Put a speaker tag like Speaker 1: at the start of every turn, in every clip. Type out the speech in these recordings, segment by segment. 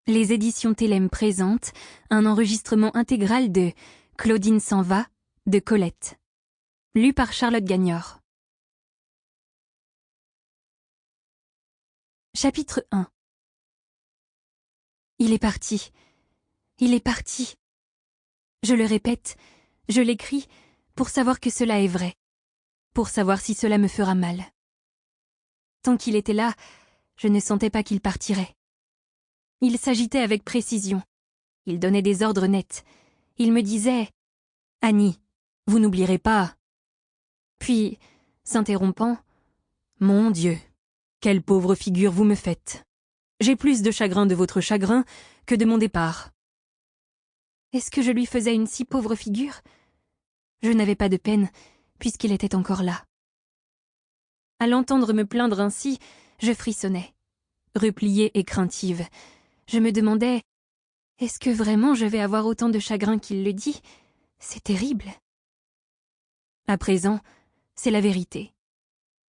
Speaker 1: Les éditions Télème présentent un enregistrement intégral de Claudine s'en va de Colette, lu par Charlotte Gagnor. Chapitre 1. Il est parti. Il est parti. Je le répète, je l'écris pour savoir que cela est vrai, pour savoir si cela me fera mal. Tant qu'il était là, je ne sentais pas qu'il partirait. Il s'agitait avec précision. Il donnait des ordres nets. Il me disait « Annie, vous n'oublierez pas. » Puis, s'interrompant, « Mon Dieu, quelle pauvre figure vous me faites. J'ai plus de chagrin de votre chagrin que de mon départ. » Est-ce que je lui faisais une si pauvre figure ? Je n'avais pas de peine, puisqu'il était encore là. À l'entendre me plaindre ainsi, je frissonnais, repliée et craintive. Je me demandais, est-ce que vraiment je vais avoir autant de chagrin qu'il le dit ? C'est terrible. À présent, c'est la vérité.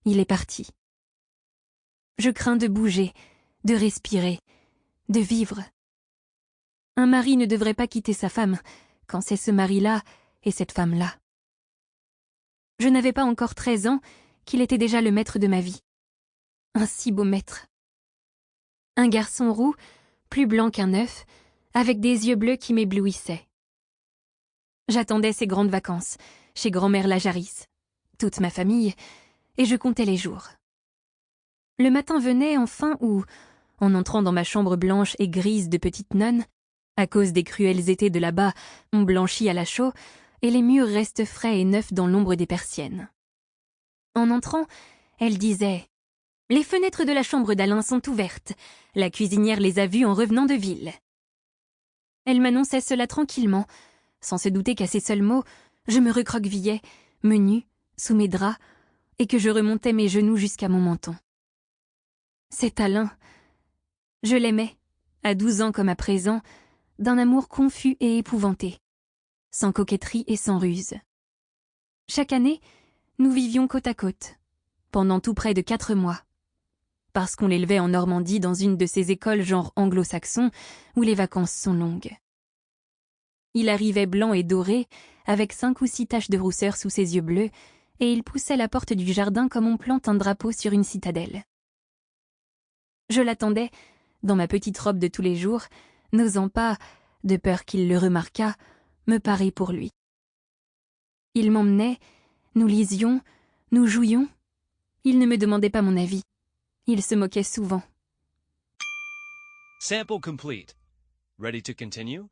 Speaker 1: Il est parti. Je crains de bouger, de respirer, de vivre. Un mari ne devrait pas quitter sa femme quand c'est ce mari-là et cette femme-là. Je n'avais pas encore 13 ans qu'il était déjà le maître de ma vie. Un si beau maître. Un garçon roux, plus blanc qu'un œuf, avec des yeux bleus qui m'éblouissaient. J'attendais ses grandes vacances, chez grand-mère Lajaris, toute ma famille, et je comptais les jours. Le matin venait enfin où, en entrant dans ma chambre blanche et grise de petite nonne, à cause des cruels étés de là-bas, on blanchit à la chaux, et les murs restent frais et neufs dans l'ombre des persiennes. En entrant, elle disait « Les fenêtres de la chambre d'Alain sont ouvertes. La cuisinière les a vues en revenant de ville. » Elle m'annonçait cela tranquillement, sans se douter qu'à ces seuls mots, je me recroquevillais, me nue, sous mes draps, et que je remontais mes genoux jusqu'à mon menton. Cet Alain, je l'aimais, à 12 ans comme à présent, d'un amour confus et épouvanté, sans coquetterie et sans ruse. Chaque année, nous vivions côte à côte, pendant tout près de 4 mois, parce qu'on l'élevait en Normandie dans une de ces écoles genre anglo-saxon où les vacances sont longues. Il arrivait blanc et doré, avec 5 ou 6 taches de rousseur sous ses yeux bleus, et il poussait la porte du jardin comme on plante un drapeau sur une citadelle. Je l'attendais, dans ma petite robe de tous les jours, n'osant pas, de peur qu'il le remarquât, me parer pour lui. Il m'emmenait, nous lisions, nous jouions. Il ne me demandait pas mon avis. Il se moquait souvent.
Speaker 2: Sample complete. Ready to continue?